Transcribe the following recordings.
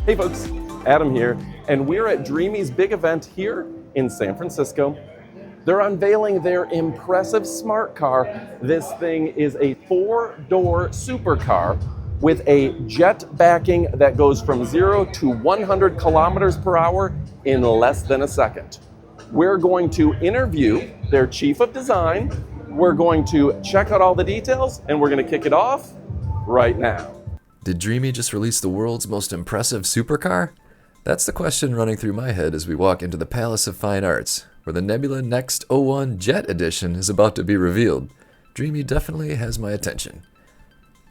Hey folks, Adam here, and we're at Dreame's big event here in San Francisco. They're unveiling their impressive smart car. This thing is a 4-door supercar with a jet backing that goes from 0 to 100 kilometers per hour in less than a second. We're going to interview their chief of design. We're going to check out all the details, and we're going to kick it off right now. Did Dreame just release the world's most impressive supercar? That's the question running through my head as we walk into the Palace of Fine Arts, where the Nebula NEXT 01 Jet Edition is about to be revealed. Dreame definitely has my attention.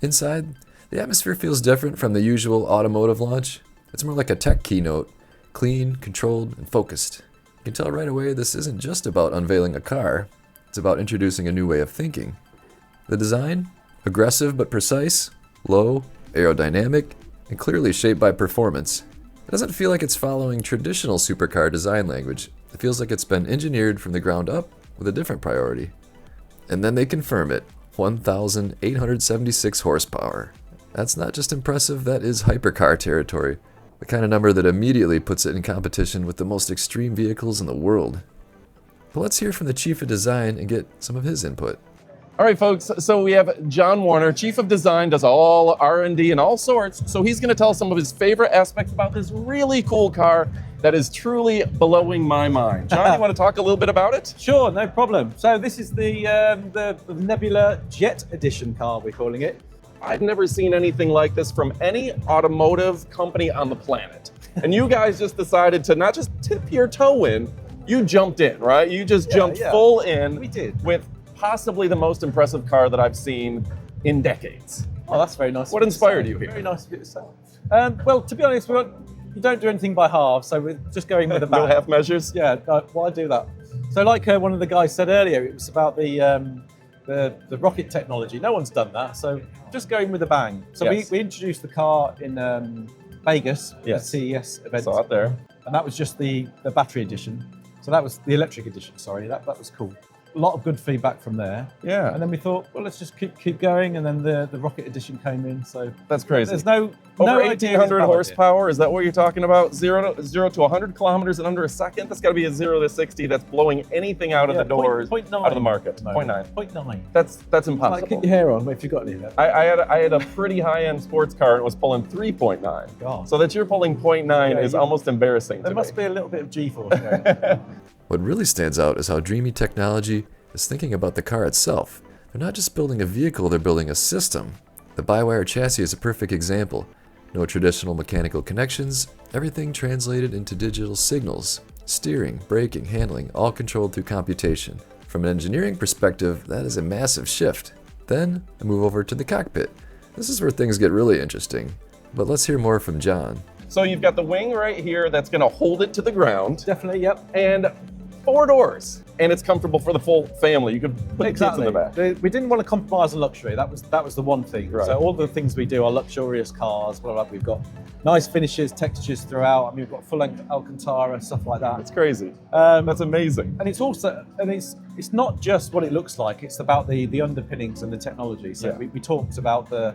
Inside, the atmosphere feels different from the usual automotive launch. It's more like a tech keynote, clean, controlled, and focused. You can tell right away this isn't just about unveiling a car, it's about introducing a new way of thinking. The design? Aggressive but precise, low, aerodynamic, and clearly shaped by performance. It doesn't feel like it's following traditional supercar design language. It feels like it's been engineered from the ground up with a different priority. And then they confirm it, 1,876 horsepower. That's not just impressive, that is hypercar territory. The kind of number that immediately puts it in competition with the most extreme vehicles in the world. But let's hear from the chief of design and get some of his input. All right, folks, so we have John Warner, chief of design, does all R&D and all sorts. So he's going to tell us some of his favorite aspects about this really cool car that is truly blowing my mind. John, you want to talk a little bit about it? Sure, no problem. So this is the Nebula Jet Edition car, we're calling it. I've never seen anything like this from any automotive company on the planet. And you guys just decided to not just tip your toe in, you jumped in, right? You just jumped full in. We did. With possibly the most impressive car that I've seen in decades. Oh, that's very nice. What inspired you here? Very nice of you to say. Well, to be honest, we don't do anything by halves, so we're just going with the No bang. half measures? Yeah, why do that? So like one of the guys said earlier, it was about the rocket technology. No one's done that, so just going with a bang. So Yes. we introduced the car in Vegas, the CES event. Saw it there. And that was just the battery edition. So that was the electric edition, sorry, that was cool. A lot of good feedback from there. Yeah. And then we thought, well, let's just keep going. And then the rocket edition came in. So That's crazy. there's no Over idea 1,800 about it. horsepower, is that what you're talking about? 0 to 100 kilometers in under a second? That's got to be a 0 to 60 that's blowing anything out of the doors, point out of the market. No, 0.9. 0.9. That's Like, impossible. keep your hair on if you've got any of that. I had a pretty high-end sports car and it was pulling 3.9. God. So that you're pulling 0.9 is almost embarrassing There to must me. be a little bit of G-force going. What really stands out is how Dreame Technology is thinking about the car itself. They're not just building a vehicle, they're building a system. The by-wire chassis is a perfect example. No traditional mechanical connections, everything translated into digital signals. Steering, braking, handling, all controlled through computation. From an engineering perspective, that is a massive shift. Then, I move over to the cockpit. This is where things get really interesting. But let's hear more from John. So you've got the wing right here that's going to hold it to the ground. Definitely, yep. And 4 doors. And it's comfortable for the full family. You could put the kids in the back. We didn't want to compromise on luxury. That was the one thing. Right. So all the things we do are luxurious cars. We've got nice finishes, textures throughout. I mean, we've got full Alcantara, stuff like that. That's crazy. That's amazing. And it's also, it's not just what it looks like. It's about the underpinnings and the technology. So Yeah. we talked about the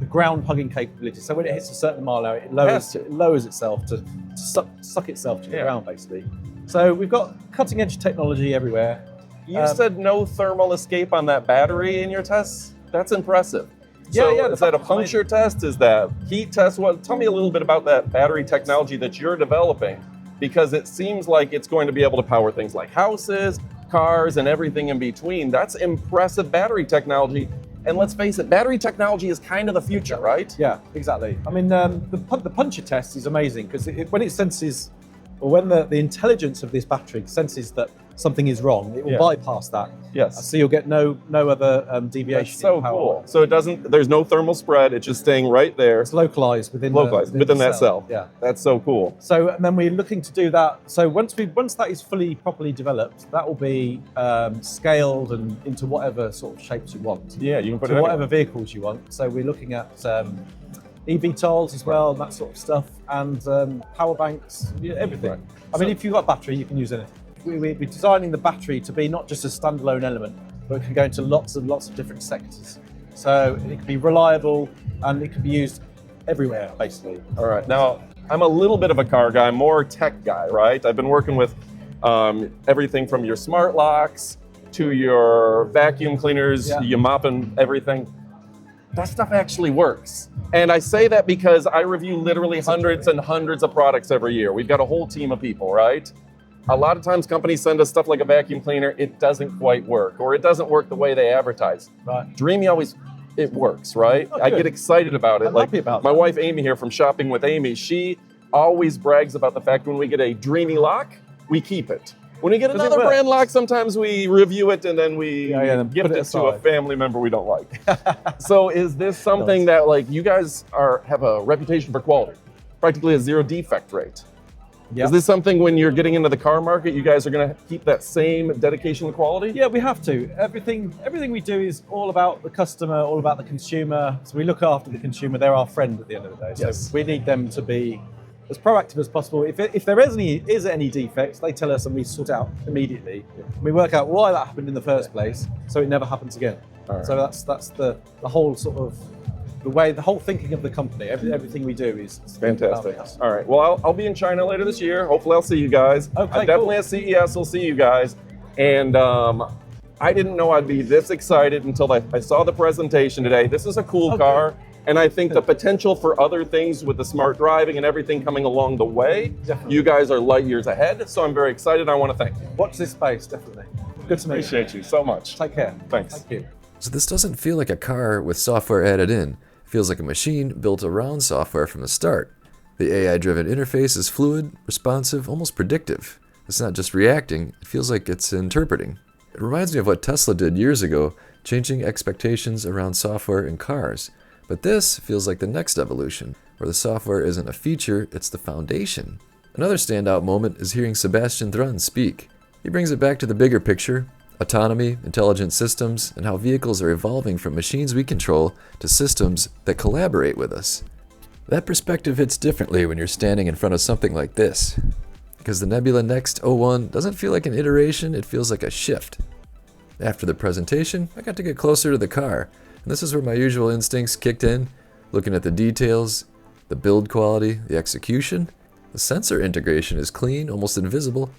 ground hugging capability. So when it hits a certain mile hour, it lowers itself to suck itself to the ground, basically. So we've got cutting edge technology everywhere. You said no thermal escape on that battery in your tests? That's impressive. Is that a puncture test? Is that heat test? Tell me a little bit about that battery technology that you're developing, because it seems like it's going to be able to power things like houses, cars, and everything in between. That's impressive battery technology. And let's face it, battery technology is kind of the future, right? Yeah, exactly. I mean, the puncture test is amazing because when it senses, or when the intelligence of this battery senses that something is wrong, it will bypass that. Yes. So you'll get no other deviation. That's so in power. cool. So there's no thermal spread, it's just staying right there. It's localized within that cell. Yeah. That's so cool. So and then we're looking to do that. So once that is properly developed, that will be scaled and into whatever sort of shapes you want. Yeah, you can put to it whatever vehicles you want. So we're looking at eVTOLs as well, and that sort of stuff, and power banks, everything. Right. I mean, if you've got a battery, you can use anything. We're designing the battery to be not just a standalone element, but it can go into lots and lots of different sectors. So it can be reliable, and it can be used everywhere, basically. All right. Now, I'm a little bit of a car guy, more tech guy, right? I've been working with everything from your smart locks to your vacuum cleaners, you mopping everything. That stuff actually works. And I say that because I review literally hundreds and hundreds of products every year. We've got a whole team of people, right? A lot of times companies send us stuff like a vacuum cleaner, it doesn't quite work, or it doesn't work the way they advertise. Right. Dreame always, it works, right? Oh, I get excited about it. I'm happy about my that. wife Amy here from Shopping with Amy, she always brags about the fact when we get a Dreame lock, we keep it. When we get another brand lock, sometimes we review it and then we give it to a family member we don't like. So is this something that like you guys have a reputation for quality, practically a zero defect rate? Yep. Is this something when you're getting into the car market, you guys are going to keep that same dedication to quality? Yeah, we have to. Everything we do is all about the customer, all about the consumer. So we look after the consumer. They're our friend at the end of the day. So we need them to be as proactive as possible. If there is any defects, they tell us and we sort it out immediately. We work out why that happened in the first place, so it never happens again. Right. So that's the whole sort of the whole thinking of the company. Everything we do is fantastic. All right. Well, I'll be in China later this year. Hopefully, I'll see you guys. Okay, I'm definitely at CES. I'll see you guys. And I didn't know I'd be this excited until I saw the presentation today. This is a cool car. And I think the potential for other things with the smart driving and everything coming along the way, you guys are light years ahead. So I'm very excited. I want to thank you. Watch this space, definitely. Good to meet you. Appreciate you so much. Take care. Thanks. Thank you. So this doesn't feel like a car with software added in. It feels like a machine built around software from the start. The AI-driven interface is fluid, responsive, almost predictive. It's not just reacting, it feels like it's interpreting. It reminds me of what Tesla did years ago, changing expectations around software in cars. But this feels like the next evolution, where the software isn't a feature, it's the foundation. Another standout moment is hearing Sebastian Thrun speak. He brings it back to the bigger picture, autonomy, intelligent systems, and how vehicles are evolving from machines we control to systems that collaborate with us. That perspective hits differently when you're standing in front of something like this. Because the Nebula NEXT 01 doesn't feel like an iteration, it feels like a shift. After the presentation, I got to get closer to the car. And this is where my usual instincts kicked in, looking at the details, the build quality, the execution. The sensor integration is clean, almost invisible.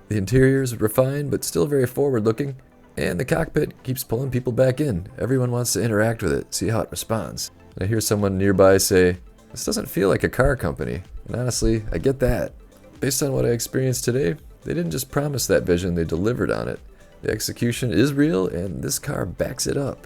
The interior is refined, but still very forward-looking. And the cockpit keeps pulling people back in. Everyone wants to interact with it, see how it responds. And I hear someone nearby say, "This doesn't feel like a car company." And honestly, I get that. Based on what I experienced today, they didn't just promise that vision, they delivered on it. The execution is real, and this car backs it up.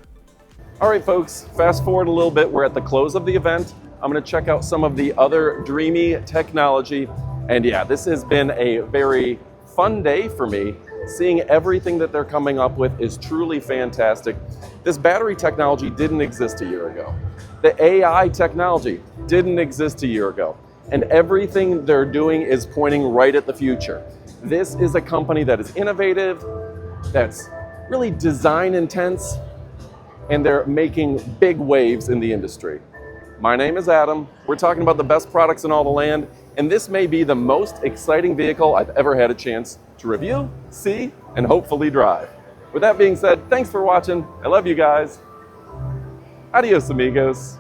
All right, folks, fast forward a little bit. We're at the close of the event. I'm going to check out some of the other Dreame technology. And yeah, this has been a very fun day for me. Seeing everything that they're coming up with is truly fantastic. This battery technology didn't exist a year ago. The AI technology didn't exist a year ago. And everything they're doing is pointing right at the future. This is a company that is innovative, that's really design intense, and they're making big waves in the industry. My name is Adam. We're talking about the best products in all the land, and this may be the most exciting vehicle I've ever had a chance to review, see, and hopefully drive. With that being said, thanks for watching. I love you guys. Adios, amigos.